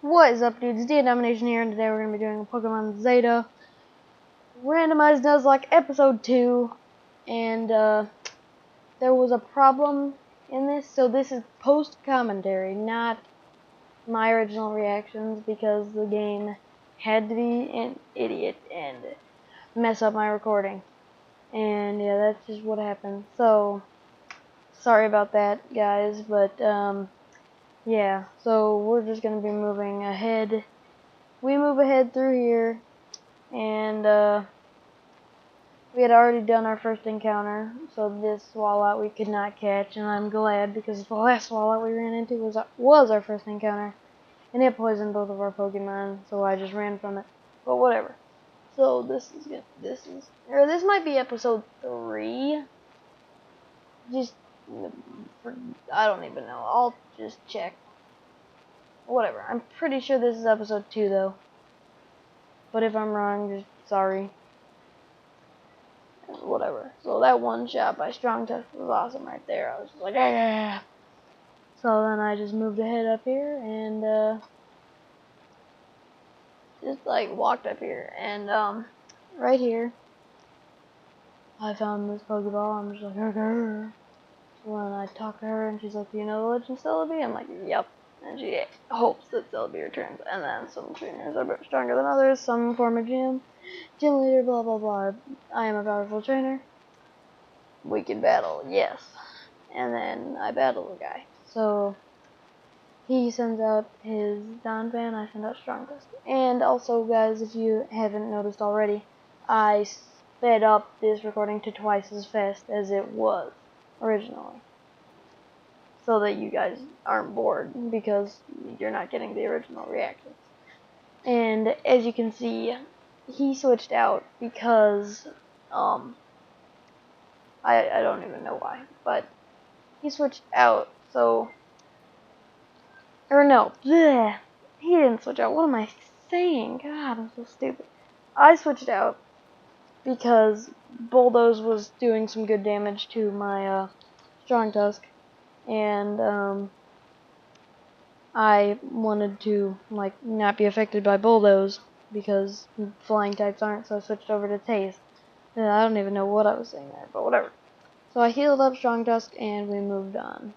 What is up, dudes? Domination here, and today we're going to be doing a Pokemon Zeta Randomized Nuzlocke Episode 2, and there was a problem in this, so this is post-commentary, not my original reactions, because the game had to be an idiot and mess up my recording, and yeah, that's just what happened. So, sorry about that, guys, but yeah, so we're just going to be moving ahead. We move ahead through here, and we had already done our first encounter, so this Swallow we could not catch, and I'm glad because the last Swallow we ran into was our first encounter, and it poisoned both of our Pokemon, so I just ran from it. But whatever. So this might be episode 3. Just I don't even know. I'll just check. Whatever. I'm pretty sure this is episode 2 though. But if I'm wrong, just sorry. Whatever. So that one shot by Strong Touch was awesome right there. I was just like, ah. So then I just moved ahead up here and just like walked up here and right here I found this Pokeball. I'm just like, okay. So then I talk to her and she's like, do you know the Legend of Celebi? I'm like, yep. And she hopes that Celebi returns. And then some trainers are stronger than others. Some form a gym leader, blah blah blah. I am a powerful trainer. We can battle, yes. And then I battle the guy. So he sends out his Donphan, I send out Strong Tusk. And also, guys, if you haven't noticed already, I sped up this recording to twice as fast as it was originally, so that you guys aren't bored because you're not getting the original reactions. And as you can see, he switched out because I don't even know why, but he switched out, so, or no, bleh, he didn't switch out. What am I saying? God, I'm so stupid. I switched out because Bulldoze was doing some good damage to my Strong Tusk, and I wanted to like not be affected by Bulldoze because flying types aren't, so I switched over to Taze. I don't even know what I was saying there, but whatever. So I healed up Strong Tusk and we moved on.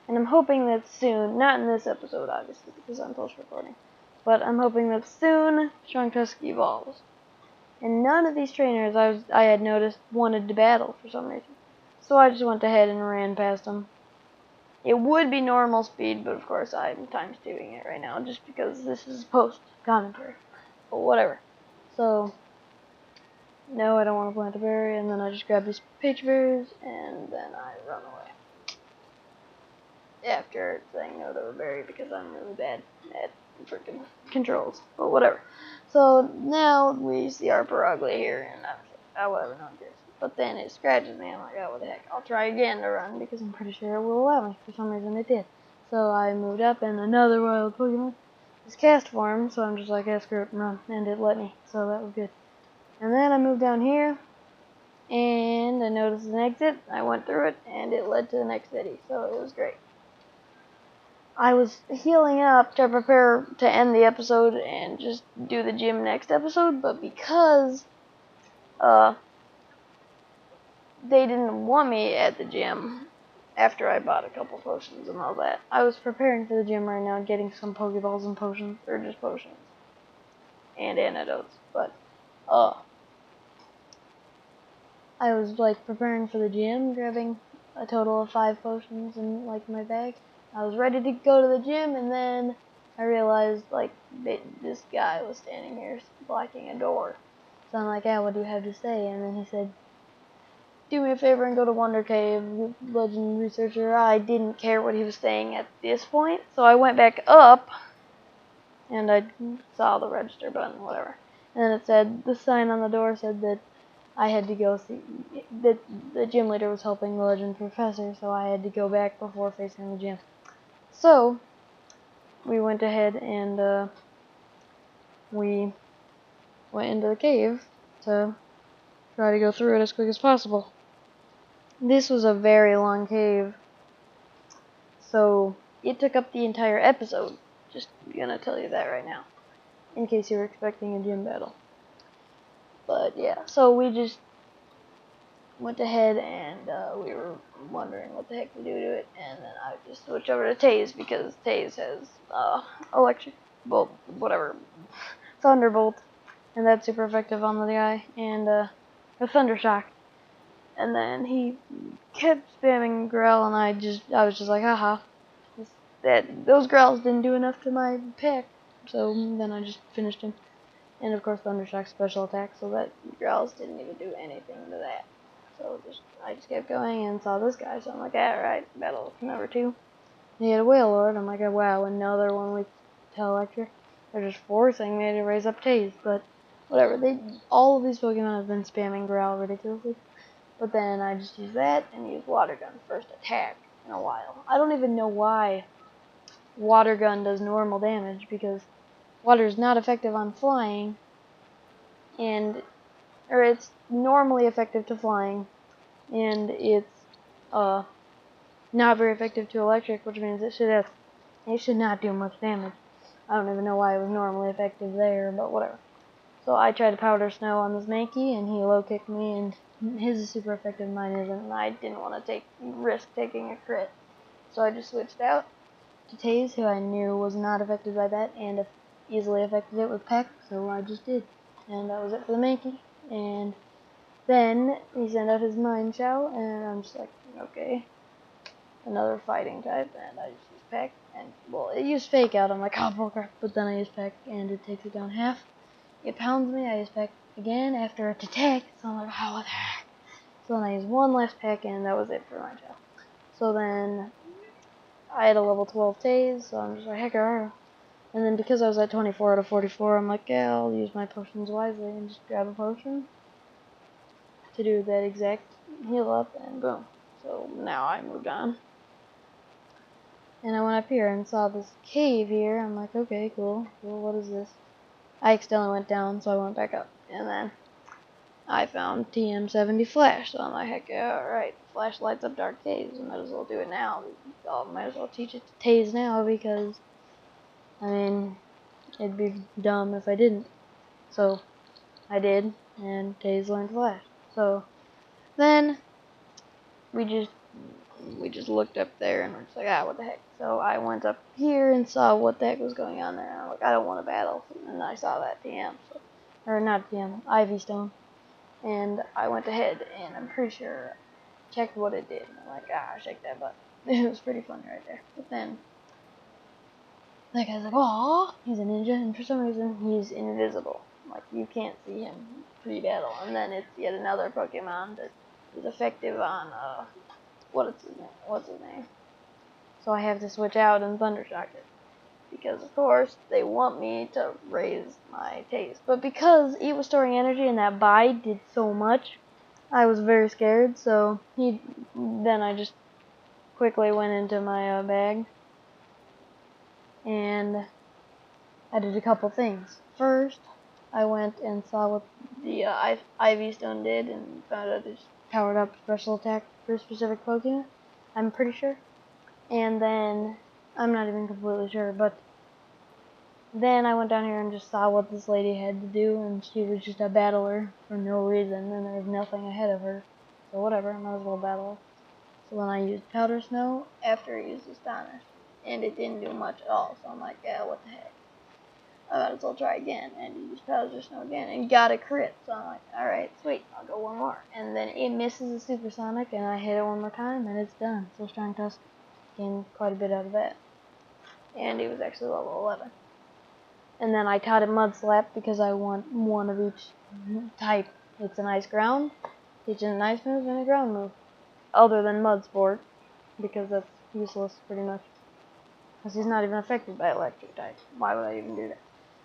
And I'm hoping that soon, not in this episode obviously because I'm post-recording, but I'm hoping that soon Strong Tusk evolves. And none of these trainers I had noticed wanted to battle for some reason. So I just went ahead and ran past them. It would be normal speed, but of course I'm times 2ing it right now just because this is post-commentary. But whatever. So, no, I don't want to plant a berry, and then I just grab these peach berries, and then I run away. After saying no to a berry because I'm really bad at freaking controls. But whatever. So now we see our Perugly here, and I'm just like, oh, whatever, no one cares. But then it scratches me, I'm like, oh, what the heck. I'll try again to run because I'm pretty sure it will allow me. For some reason it did. So I moved up, and another wild Pokemon is cast form, so I'm just like, yeah, screw it, and run. And it let me, so that was good. And then I moved down here, and I noticed an exit. I went through it, and it led to the next city, so it was great. I was healing up to prepare to end the episode and just do the gym next episode, but because they didn't want me at the gym after I bought a couple potions and all that, I was preparing for the gym right now, getting some Pokeballs and potions, or just potions and antidotes, but I was like preparing for the gym, grabbing a total of 5 potions in like my bag. I was ready to go to the gym, and then I realized like this guy was standing here blocking a door. So I'm like, yeah, what do you have to say? And then he said, do me a favor and go to Wonder Cave, Legend Researcher. I didn't care what he was saying at this point, so I went back up, and I saw the register button, whatever. And then it said, the sign on the door said that I had to go see that the gym leader was helping the legend professor, so I had to go back before facing the gym. So we went ahead and we went into the cave to try to go through it as quick as possible. This was a very long cave, so it took up the entire episode. Just gonna tell you that right now, in case you were expecting a gym battle. But yeah, so we just went ahead and we were wondering what the heck to do to it, and then I just switched over to Taze because Taze has electric bolt, whatever, thunderbolt, and that's super effective on the guy, and a thunder shock. And then he kept spamming growl, and I was just like, haha, those growls didn't do enough to my pack, so then I just finished him. And of course, Thundershock's special attack, so that growls didn't even do anything to that. So I just kept going and saw this guy, so I'm like, alright, battle number 2. And he had a Whale Lord, I'm like, oh, wow, another one weak to electric. They're just forcing me to raise up Taze, but whatever. All of these Pokemon have been spamming growl ridiculously. But then I just used that and used Water Gun first attack in a while. I don't even know why Water Gun does normal damage, because water is not effective on flying, or it's normally effective to flying, and it's not very effective to electric, which means it should not do much damage. I don't even know why it was normally effective there, but whatever. So I tried to Powder Snow on this Mankey, and he low kicked me, and his is super effective, mine isn't, and I didn't want to risk taking a crit. So I just switched out to Taze, who I knew was not affected by that, and easily affected it with Peck, so I just did. And that was it for the Mankey. And then he sent out his Mind Show, and I'm just like, okay, another fighting type, and I just used Peck, and, well, it used Fake Out, I'm like, oh, bullcrap, but then I used Peck, and it takes it down half. It pounds me, I use Peck again after its attack, so I'm like, oh, what the heck. So then I used one last Peck, and that was it for Mind Show. So then I had a level 12 Taze, so I'm just like, heck, and then because I was at 24 out of 44, I'm like, yeah, I'll use my potions wisely and just grab a potion to do that exact heal up, and boom. So now I moved on. And I went up here and saw this cave here. I'm like, okay, cool, what is this? I accidentally went down, so I went back up. And then I found TM70 Flash, so I'm like, heck yeah, alright. Flash lights up dark caves, I might as well do it now. I might as well teach it to Taze now, because, I mean, it'd be dumb if I didn't. So I did, and Taze learned Flash. So then we just looked up there and we're just like, what the heck. So I went up here and saw what the heck was going on there. And I'm like, I don't want to battle. And I saw that TM, or not TM, Ivy Stone. And I went ahead and I'm pretty sure checked what it did. And I'm like, shake that butt. It was pretty fun right there. But then that guy's like, oh, he's a ninja, and for some reason he's invisible. Like, you can't see him pre-battle. And then it's yet another Pokemon that is effective on, what's his name? So I have to switch out and Thundershock it. Because, of course, they want me to raise my Taze. But because he was storing energy and that bide did so much, I was very scared. So then I just quickly went into my bag. And I did a couple things. First, I went and saw what the Ivy Stone did and found out it's powered up special attack for a specific Pokemon. I'm pretty sure. And then, I'm not even completely sure, but then I went down here and just saw what this lady had to do, and she was just a battler for no reason, and there was nothing ahead of her. So whatever, I might as well battle. So then I used Powder Snow after I used Astonish, and it didn't do much at all, so I'm like, what the heck. I might as well try again, and use Powder Snow again, and got a crit, so I'm like, alright, sweet, I'll go one more. And then it misses a Supersonic, and I hit it one more time, and it's done. So Strong Tusk gained quite a bit out of that. And he was actually level 11. And then I taught him Mud Slap, because I want one of each type. It's an ice ground, teaching an ice move, and a ground move. Other than Mud Sport, because that's useless, pretty much. Because he's not even affected by electric type. Why would I even do that?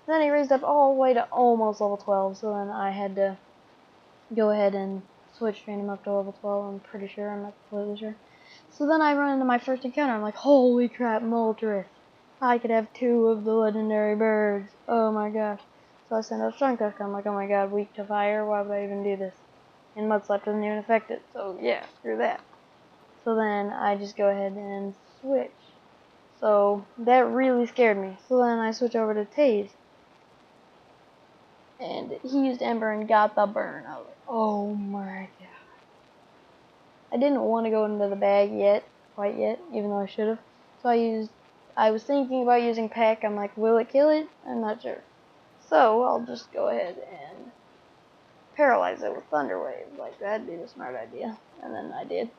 Then he raised up all the way to almost level 12, so then I had to go ahead and switch train him up to level 12, I'm pretty sure, I'm not completely sure. So then I run into my first encounter, I'm like, holy crap, Moltres. I could have 2 of the legendary birds, oh my gosh. So I sent out Strong Tusk, I'm like, oh my god, weak to fire, why would I even do this? And Mud Slap doesn't even affect it, so yeah, screw that. So then I just go ahead and switch. So that really scared me. So then I switch over to Taze. And he used Ember and got the burn. I was like, oh my god. I didn't want to go into the bag quite yet, even though I should have. So I was thinking about using Peck. I'm like, will it kill it? I'm not sure. So I'll just go ahead and paralyze it with Thunder Wave. Like, that'd be the smart idea. And then I did.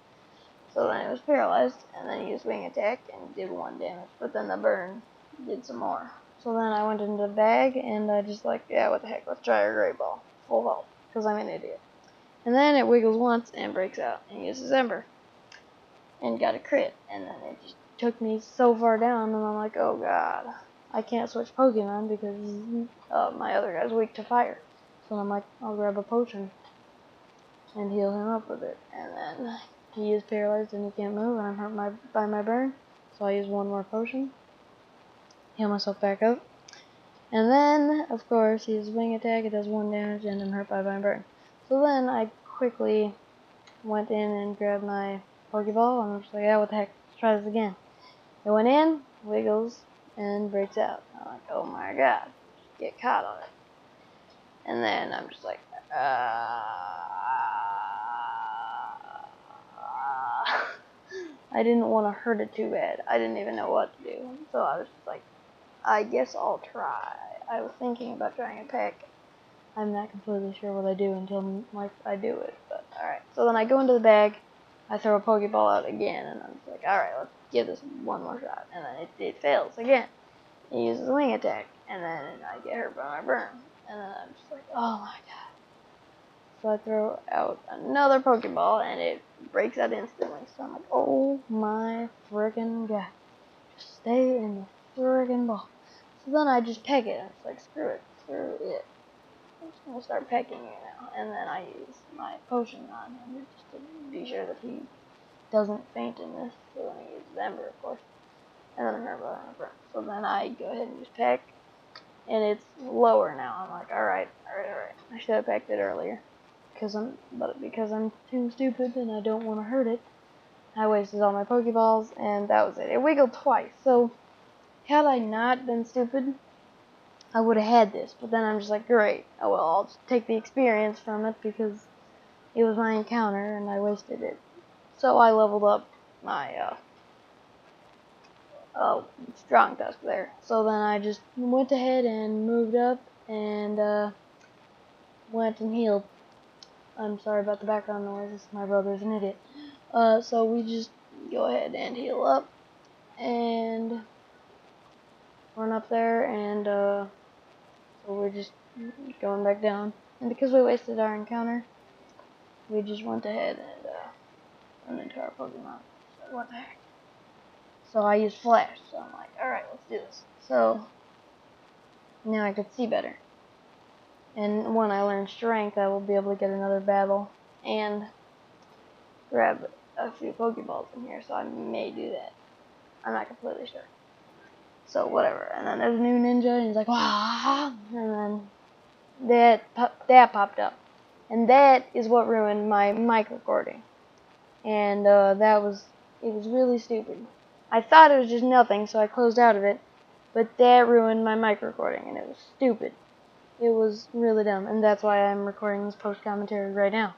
So then it was paralyzed, and then he used Wing Attack and did 1 damage. But then the burn did some more. So then I went into the bag, and I just like, yeah, what the heck, let's try a Great Ball. Full health, because I'm an idiot. And then it wiggles once and breaks out, and uses Ember. And got a crit, and then it just took me so far down, and I'm like, oh god. I can't switch Pokemon because my other guy's weak to fire. So I'm like, I'll grab a potion and heal him up with it. And then he is paralyzed and he can't move, and I'm hurt by my burn. So I use 1 more potion, heal myself back up. And then, of course, he uses Wing Attack, it does 1 damage, and I'm hurt by my burn. So then I quickly went in and grabbed my Pokeball, and I'm just like, yeah, what the heck, let's try this again. It went in, wiggles, and breaks out. I'm like, oh my god, get caught on it. And then I'm just like, I didn't want to hurt it too bad. I didn't even know what to do. So I was just like, I guess I'll try. I was thinking about trying a Peck. I'm not completely sure what I do until like I do it, but alright. So then I go into the bag, I throw a Pokeball out again, and I'm just like, alright, let's give this 1 more shot. And then it fails again. It uses a Wing Attack, and then I get hurt by my burn. And then I'm just like, oh my god. So I throw out another Pokeball, and it breaks out instantly. So I'm like, oh my friggin' god. Just stay in the friggin' ball. So then I just peg it, and it's like, screw it, screw it. I'm just gonna start pecking you now. And then I use my potion on him just to be sure that he doesn't faint in this. So then I use Ember, of course. And then I'm hurt by my burn. So then I go ahead and use Peck. And it's lower now. I'm like, alright. I should have pecked it earlier. Because I'm too stupid and I don't want to hurt it. I wasted all my Pokeballs, and that was it. It wiggled twice. So, had I not been stupid, I would have had this. But then I'm just like, great. Oh well, I'll just take the experience from it because it was my encounter and I wasted it. So I leveled up my Strong Tusk there. So then I just went ahead and moved up and went and healed. I'm sorry about the background noise. My brother's an idiot. So we just go ahead and heal up and run up there, and so we're just going back down. And because we wasted our encounter, we just went ahead and run into our Pokemon. So what the heck? So I used Flash. So I'm like, alright, let's do this. So now I could see better. And when I learn Strength, I will be able to get another battle and grab a few Pokeballs in here, so I may do that. I'm not completely sure. So whatever. And then there's a new ninja, and he's like, wow, and then that popped up, and that is what ruined my mic recording. And it was really stupid. I thought it was just nothing, so I closed out of it, but that ruined my mic recording, and it was stupid. It was really dumb, and that's why I'm recording this post commentary right now.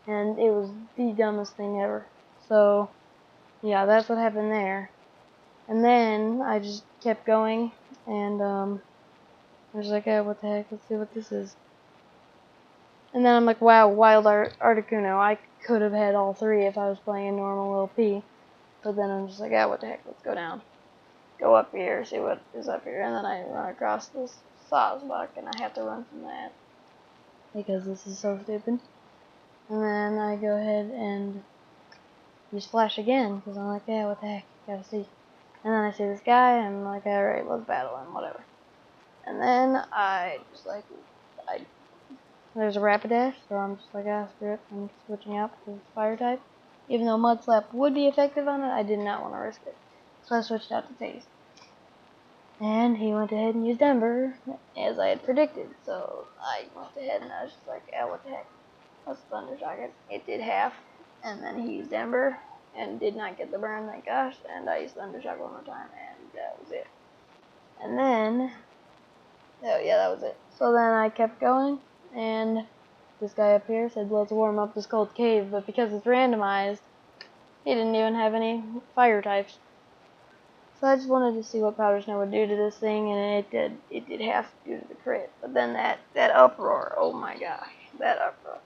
And it was the dumbest thing ever. So yeah, that's what happened there. And then I just kept going, and I was like, oh, what the heck, let's see what this is. And then I'm like, wow, Wild Articuno. I could have had all 3 if I was playing a normal LP. But then I'm just like, what the heck, let's go down. Go up here, see what is up here. And then I run across this Sawsbuck, and I have to run from that. Because this is so stupid. And then I go ahead and use Flash again, because I'm like, what the heck, gotta see. And then I see this guy, and I'm like, alright, let's battle him, whatever. And then there's a Rapidash, so I'm just like, screw it, I'm switching out because it's Fire type. Even though Mud Slap would be effective on it, I did not want to risk it. So I switched out to Taze. And he went ahead and used Ember, as I had predicted. So I went ahead and I was just like, what the heck, let's Thunder Shock it. It did half, and then he used Ember, and did not get the burn, thank gosh, and I used Thundershock one more time, and that was it. And then, oh yeah, that was it. So then I kept going, and this guy up here said, let's warm up this cold cave, but because it's randomized, he didn't even have any fire types. So I just wanted to see what Powder Snow would do to this thing, and it did half due to the crit. But then that uproar, oh my gosh, that uproar.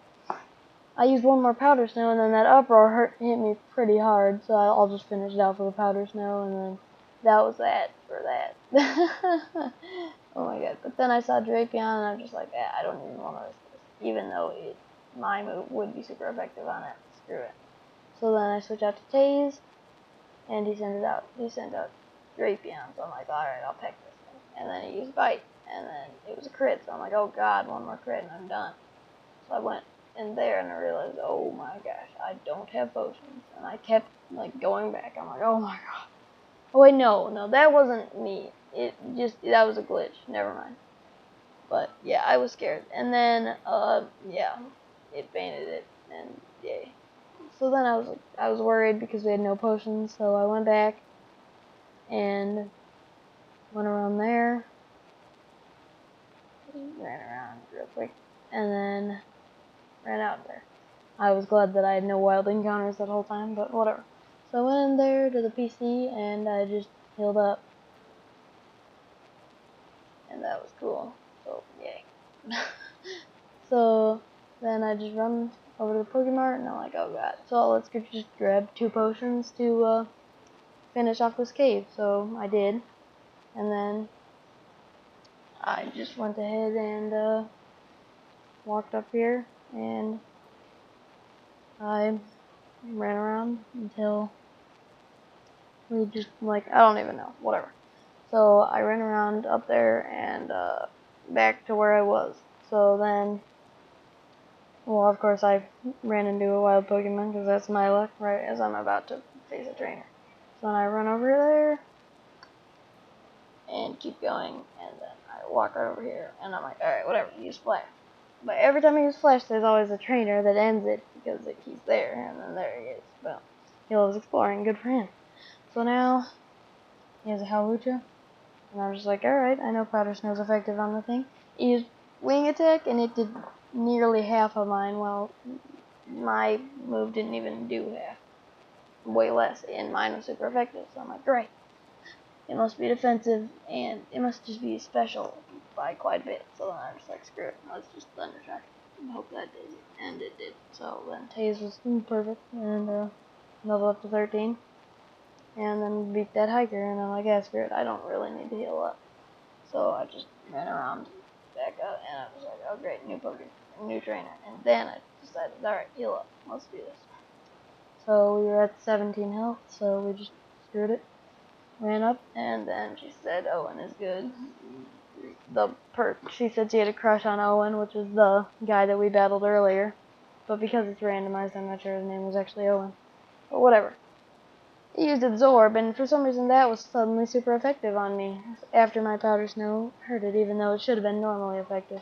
I used one more Powder Snow, and then that uproar hit me pretty hard, so I'll just finish it out with a Powder Snow, and then that was that for that. Oh my god. But then I saw Drapion, and I'm just like, I don't even want to risk this, even though my move would be super effective on it. Screw it. So then I switch out to Taze, and he sent out Drapion, so I'm like, alright, I'll peck this thing. And then he used Bite, and then it was a crit, so I'm like, oh god, one more crit and I'm done. So I went in there and I realized, oh my gosh, I don't have potions. And I kept like going back. I'm like, oh my god. Oh wait, no, that wasn't me. That was a glitch. Never mind. But yeah, I was scared. And then yeah, it fainted it, and yay. So then I was worried because we had no potions, so I went back and went around there. Ran around real quick, and then ran out there. I was glad that I had no wild encounters that whole time, but whatever. So I went in there to the PC, and I just healed up. And that was cool. So, yay. So, then I just run over to the Pokemart, and I'm like, oh god. So let's just grab 2 potions to finish off this cave. So, I did. And then I just went ahead and walked up here, and I ran around until we just, like, I don't even know, whatever. So I ran around up there and back to where I was. So then, well, of course I ran into a wild Pokemon because that's my luck, right as I'm about to face a trainer. So then I run over there and keep going, and then I walk right over here, and I'm like, alright, whatever, use Flash. But every time I use Flash, there's always a trainer that ends it because he's there, and then there he is. Well, he loves exploring, good for him. So now, he has a Hawlucha, and I was just like, alright, I know Powder Snow's effective on the thing. He used Wing Attack, and it did nearly half of mine, while my move didn't even do half. Way less, and mine was super effective, so I'm like, great. It must be defensive, and it must just be special by quite a bit. So then I'm just like, screw it, let's just Thundershock. Hope that did it, and it did. So then Taze was perfect, and level up to 13. And then beat that hiker, and I'm like, yeah, screw it, I don't really need to heal up. So I just ran around back up, and I was like, oh great, new Pokemon, new trainer. And then I decided, alright, heal up, let's do this. So we were at 17 health, so we just screwed it. Ran up, and then she said Owen is good. She said she had a crush on Owen, which was the guy that we battled earlier. But because it's randomized, I'm not sure his name was actually Owen. But whatever. He used Absorb, and for some reason that was suddenly super effective on me after my Powder Snow hurt it, even though it should have been normally effective.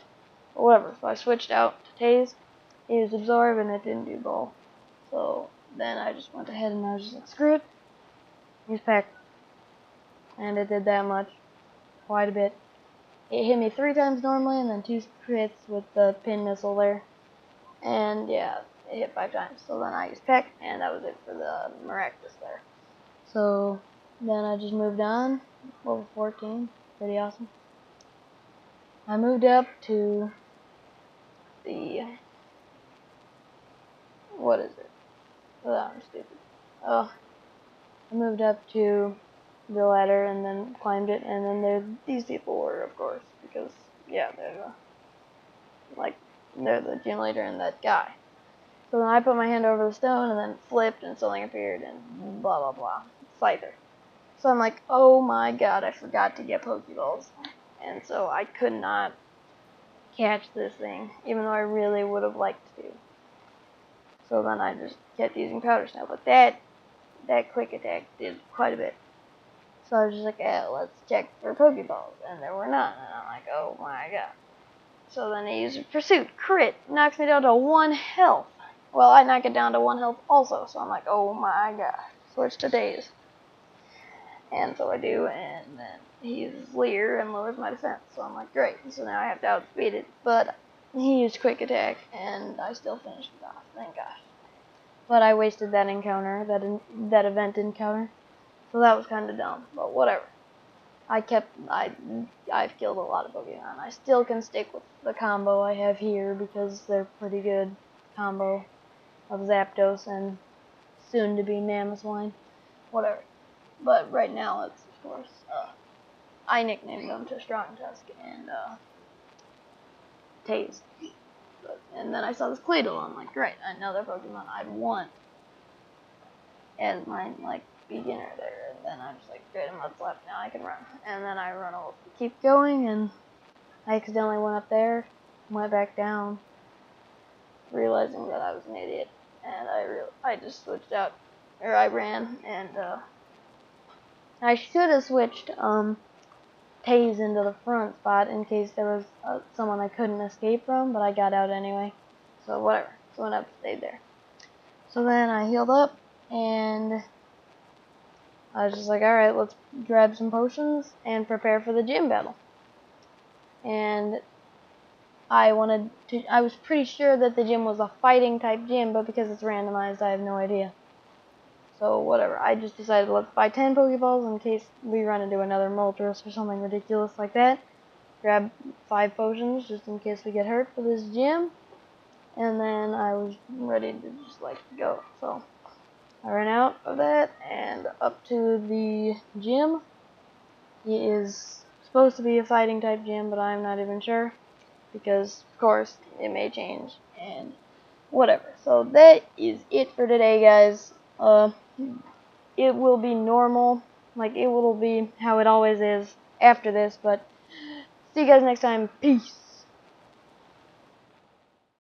But whatever, so I switched out to Taze. He used Absorb, and it didn't do Bull. So then I just went ahead and I was just like, screw it. Use Peck. And it did that much. Quite a bit. It hit me 3 times normally, and then 2 crits with the pin missile there. And yeah, it hit 5 times. So then I used Peck, and that was it for the Miraculous there. So then I just moved on, level 14, pretty awesome. I moved up to the, what is it? Oh, I'm stupid. Oh, I moved up to the ladder and then climbed it, and then these people were, of course, because, yeah, they're the gym leader and that guy. So then I put my hand over the stone, and then it flipped, and something appeared, and blah, blah, blah. Scyther. So I'm like, oh my god, I forgot to get Pokeballs. And so I could not catch this thing, even though I really would have liked to. So then I just kept using Powder Snow, but that quick attack did quite a bit. So I was just like, let's check for Pokeballs, and there were none, and I'm like, oh my god. So then I used Pursuit, crit, knocks me down to 1 health. Well, I knock it down to 1 health also, so I'm like, oh my gosh, switch to Daze. And so I do, and then he's Leer and lowers my defense, so I'm like, great, so now I have to outspeed it, but he used quick attack, and I still finished it off, thank gosh. But I wasted that encounter, that event encounter, so that was kind of dumb, but whatever. I've killed a lot of Pokemon. I still can stick with the combo I have here because they're pretty good combo of Zapdos and soon to be Mamoswine, whatever. But right now it's of course I nicknamed them to Strong Tusk and Taze. And then I saw this Claydol. I'm like, great, another Pokemon I'd want as my like beginner there. And then I'm just like, great, I'm what's left now. I can run. And then I run over, keep going, and I accidentally went up there, went back down, realizing that I was an idiot, and I just switched out, or I ran, and I should have switched Taze into the front spot in case there was someone I couldn't escape from, but I got out anyway. So whatever. So I stayed there. So then I healed up, and I was just like, alright, let's grab some potions and prepare for the gym battle. And I was pretty sure that the gym was a fighting type gym, but because it's randomized, I have no idea. So whatever, I just decided let's buy 10 Pokeballs in case we run into another Moltres or something ridiculous like that. Grab 5 potions just in case we get hurt for this gym. And then I was ready to just like go. So I ran out of that and up to the gym. He is supposed to be a fighting type gym, but I'm not even sure. Because of course it may change and whatever. So that is it for today, guys. It will be normal, like it will be how it always is after this, but see you guys next time. Peace.